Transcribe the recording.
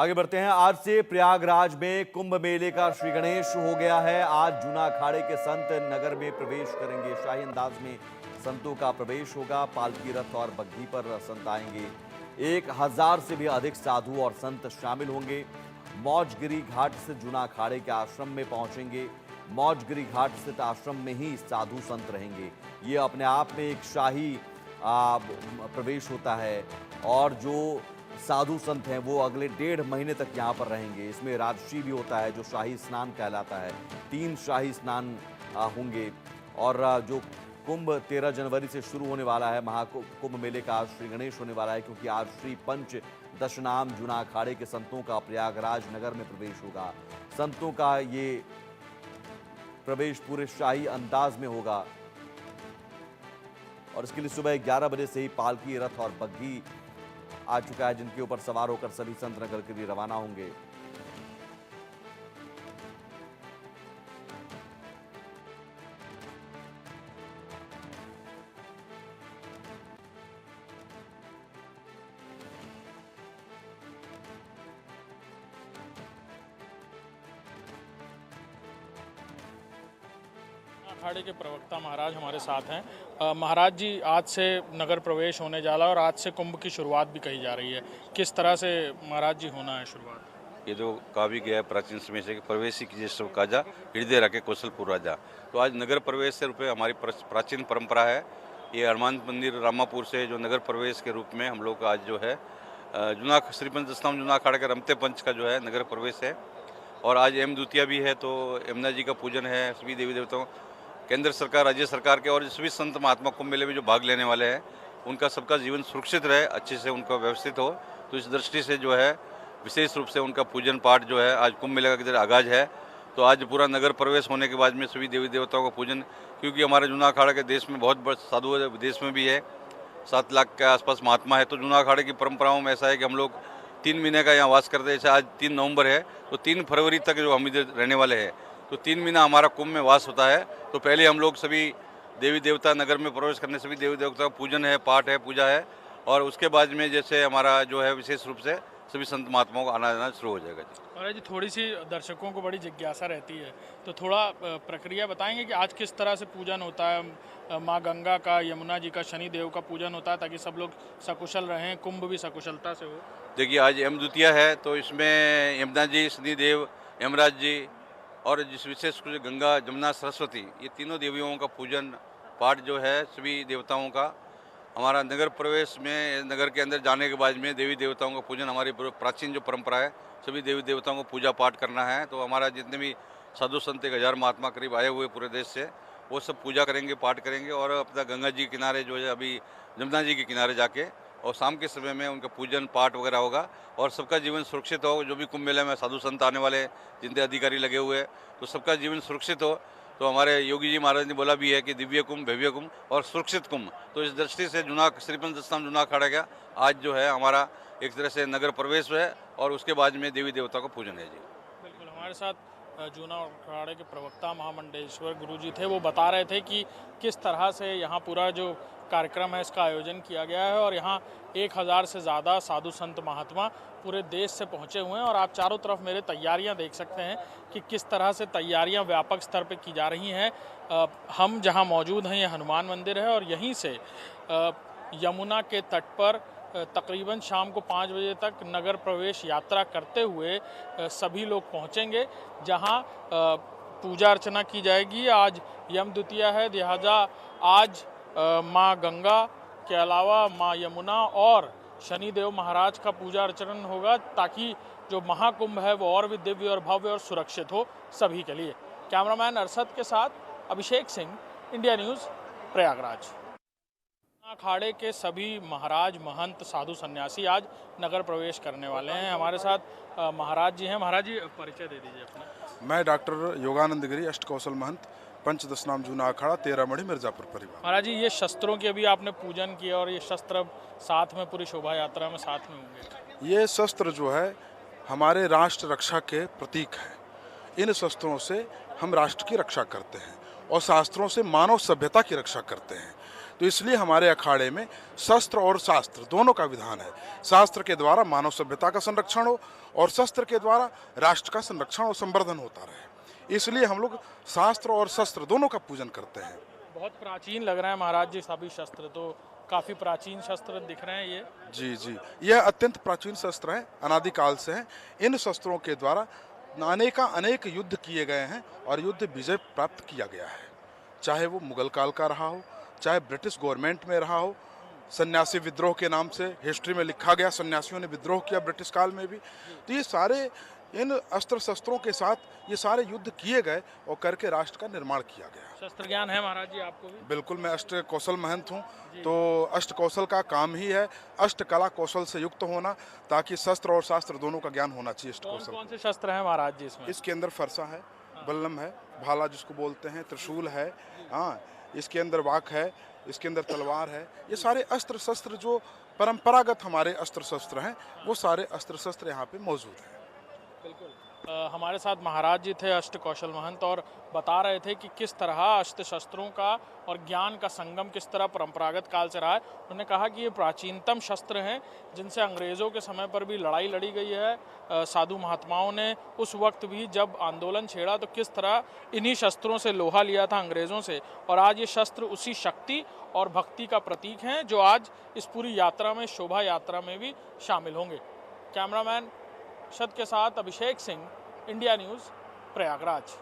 आगे बढ़ते हैं। आज से प्रयागराज में कुंभ मेले का श्री गणेश हो गया है। आज जूना अखाड़े के संत नगर में प्रवेश करेंगे। शाही अंदाज में संतों का प्रवेश होगा। पालकी रथ और बग्घी पर संत आएंगे। 1000 से भी अधिक साधु और संत शामिल होंगे। मौजगिरी घाट से जूना अखाड़े के आश्रम में पहुंचेंगे। मौजगिरी घाट स्थित आश्रम में ही साधु संत रहेंगे। ये अपने आप में एक शाही प्रवेश होता है और जो साधु संत हैं वो अगले 1.5 महीने तक यहाँ पर रहेंगे। इसमें राजसी भी होता है जो शाही स्नान कहलाता है। 3 शाही स्नान होंगे और जो कुंभ 13 जनवरी से शुरू होने वाला है। महाकुंभ मेले का आज श्री गणेश होने वाला है क्योंकि आज श्री पंच दशनाम जूना अखाड़े के संतों का प्रयागराज नगर में प्रवेश होगा। संतों का ये प्रवेश पूरे शाही अंदाज में होगा और इसके लिए सुबह 11 बजे से ही पालकी रथ और बग्घी आ चुका है जिनके ऊपर सवार होकर सभी संत नगर के लिए रवाना होंगे। अखाड़े के प्रवक्ता महाराज हमारे साथ हैं। महाराज जी, आज से नगर प्रवेश होने जा रहा है और आज से कुंभ की शुरुआत भी कही जा रही है। किस तरह से महाराज जी होना है शुरुआत? ये जो कहा भी गया है प्राचीन समय से कि प्रवेशी कीजिए सब काजा, हृदय रखे कौशलपुर राजा। तो आज नगर प्रवेश से रूप में हमारी प्राचीन परंपरा है। ये हनुमान मंदिर रामापुर से जो नगर प्रवेश के रूप में हम लोग आज जो है जूना श्री पंच दशनाम जूना अखाड़े के रमते पंच का जो है नगर प्रवेश है। और आज एम द्वितीया भी है तो यमुना जी का पूजन है। सभी देवी देवताओं, केंद्र सरकार, राज्य सरकार के और सभी संत महात्मा कुंभ मेले में जो भाग लेने वाले हैं उनका सबका जीवन सुरक्षित रहे, अच्छे से उनका व्यवस्थित हो। तो इस दृष्टि से जो है विशेष रूप से उनका पूजन पाठ जो है आज कुंभ मेले का किधर आगाज है। तो आज पूरा नगर प्रवेश होने के बाद में सभी देवी देवताओं का पूजन, क्योंकि हमारे जूना अखाड़े के देश में बहुत बड़ा साधु है, विदेश में भी है, 7 लाख के आसपास महात्मा है। तो जूना अखाड़े की परंपराओं में ऐसा है कि हम लोग 3 महीने का यहाँ वास करते हैं। जैसे आज 3 नवंबर है तो 3 फरवरी तक जो हम इधर रहने वाले हैं तो 3 महीना हमारा कुंभ में वास होता है। तो पहले हम लोग सभी देवी देवता नगर में प्रवेश करने, सभी देवी देवता का पूजन है, पाठ है, पूजा है और उसके बाद में जैसे हमारा जो है विशेष रूप से सभी संत महात्माओं को आना जाना शुरू हो जाएगा। जी महाराज जी, थोड़ी सी दर्शकों को बड़ी जिज्ञासा रहती है तो थोड़ा प्रक्रिया बताएंगे कि आज किस तरह से पूजन होता है। माँ गंगा का, यमुना जी का, शनि देव का पूजन होता है ताकि सब लोग सकुशल रहें, कुंभ भी सकुशलता से हो। देखिए आज यम द्वितीया है तो इसमें यमुना जी, शनि देव, यमराज जी और जिस विशेष रूप से गंगा, जमुना, सरस्वती, ये तीनों देवियों का पूजन पाठ जो है सभी देवताओं का हमारा नगर प्रवेश में, नगर के अंदर जाने के बाद में देवी देवताओं का पूजन हमारी प्राचीन जो परंपरा है, सभी देवी देवताओं को पूजा पाठ करना है। तो हमारा जितने भी साधु संत 1000 महात्मा करीब आए हुए पूरे देश से, वो सब पूजा करेंगे, पाठ करेंगे और अपना गंगा जी के किनारे जो है अभी जमुना जी के किनारे जाके और शाम के समय में उनका पूजन पाठ वगैरह होगा और सबका जीवन सुरक्षित हो। जो भी कुंभ मेले में साधु संत आने वाले, जितने अधिकारी लगे हुए हैं, तो सबका जीवन सुरक्षित हो। तो हमारे योगी जी महाराज ने बोला भी है कि दिव्य कुंभ, भव्य कुंभ और सुरक्षित कुंभ। तो इस दृष्टि से जूना श्री पंच दशनाम जूना अखाड़ा का आज जो है हमारा एक तरह से नगर प्रवेश है और उसके बाद में देवी देवता का पूजन है। जी बिल्कुल, हमारे साथ जूना अखाड़े के प्रवक्ता महामंडलेश्वर गुरु जी थे। वो बता रहे थे कि किस तरह से यहाँ पूरा जो कार्यक्रम है इसका आयोजन किया गया है और यहाँ 1000 से ज़्यादा साधु संत महात्मा पूरे देश से पहुँचे हुए हैं। और आप चारों तरफ मेरे तैयारियाँ देख सकते हैं कि किस तरह से तैयारियाँ व्यापक स्तर पर की जा रही हैं। हम जहाँ मौजूद हैं ये हनुमान मंदिर है और यहीं से यमुना के तट पर तकरीबन शाम को 5 बजे तक नगर प्रवेश यात्रा करते हुए सभी लोग पहुंचेंगे, जहां पूजा अर्चना की जाएगी। आज यम द्वितीया है, लिहाजा आज माँ गंगा के अलावा माँ यमुना और शनिदेव महाराज का पूजा अर्चना होगा ताकि जो महाकुंभ है वो और भी दिव्य और भव्य और सुरक्षित हो सभी के लिए। कैमरामैन अरशद के साथ अभिषेक सिंह, इंडिया न्यूज़, प्रयागराज। अखाड़े के सभी महाराज, महंत, साधु सन्यासी आज नगर प्रवेश करने वाले हैं। हमारे साथ महाराज जी हैं। महाराज जी, परिचय दे दीजिए अपना। मैं डॉक्टर योगानंद गिरी, अष्ट कौशल महंत, पंच दशनाम जूना अखाड़ा, 13 मढ़ी, मिर्जापुर परिवार। महाराज जी, ये शस्त्रों की अभी आपने पूजन किया और ये शस्त्र साथ में पूरी शोभा यात्रा में साथ में होंगे। ये शस्त्र जो है हमारे राष्ट्र रक्षा के प्रतीक हैं। इन शस्त्रों से हम राष्ट्र की रक्षा करते हैं और शास्त्रों से मानव सभ्यता की रक्षा करते हैं। तो इसलिए हमारे अखाड़े में शस्त्र और शास्त्र दोनों का विधान है। शास्त्र के द्वारा मानव सभ्यता का संरक्षण हो और शस्त्र के द्वारा राष्ट्र का संरक्षण और संवर्धन होता रहे, इसलिए हम लोग शास्त्र और शस्त्र दोनों का पूजन करते हैं। बहुत प्राचीन लग रहे हैं महाराज जी सभी शस्त्र, तो काफ़ी प्राचीन शस्त्र दिख रहे हैं ये। जी जी, यह अत्यंत प्राचीन शस्त्र है, अनादिकाल से है। इन शस्त्रों के द्वारा अनेक युद्ध किए गए हैं और युद्ध विजय प्राप्त किया गया है, चाहे वो मुगल काल का रहा हो, चाहे ब्रिटिश गवर्नमेंट में रहा हो। सन्यासी विद्रोह के नाम से हिस्ट्री में लिखा गया, सन्यासियों ने विद्रोह किया ब्रिटिश काल में भी। तो ये सारे इन अस्त्र शस्त्रों के साथ ये सारे युद्ध किए गए और करके राष्ट्र का निर्माण किया गया। शस्त्र ज्ञान है महाराज जी आपको भी? बिल्कुल, मैं अष्ट कौशल महंत हूँ, तो अष्ट कौशल का काम ही है अष्ट कला कौशल से युक्त होना, ताकि शस्त्र और शास्त्र दोनों का ज्ञान होना चाहिए। अष्ट कौशल कौन से शस्त्र हैं महाराज जी इसमें? इसके अंदर फरसा है, बल्लम है, भाला जिसको बोलते हैं, त्रिशूल है, हाँ, इसके अंदर वाक है, इसके अंदर तलवार है। ये सारे अस्त्र शस्त्र जो परंपरागत हमारे अस्त्र शस्त्र हैं, वो सारे अस्त्र शस्त्र यहाँ पे मौजूद हैं। बिल्कुल। हमारे साथ महाराज जी थे अष्ट कौशल महंत, और बता रहे थे कि किस तरह अस्त्र शस्त्रों का और ज्ञान का संगम किस तरह परंपरागत काल से रहा है। उन्होंने कहा कि ये प्राचीनतम शस्त्र हैं जिनसे अंग्रेज़ों के समय पर भी लड़ाई लड़ी गई है। साधु महात्माओं ने उस वक्त भी जब आंदोलन छेड़ा तो किस तरह इन्हीं शस्त्रों से लोहा लिया था अंग्रेज़ों से, और आज ये शस्त्र उसी शक्ति और भक्ति का प्रतीक हैं जो आज इस पूरी यात्रा में, शोभा यात्रा में भी शामिल होंगे। कैमरामैन शत के साथ अभिषेक सिंह, इंडिया न्यूज़, प्रयागराज।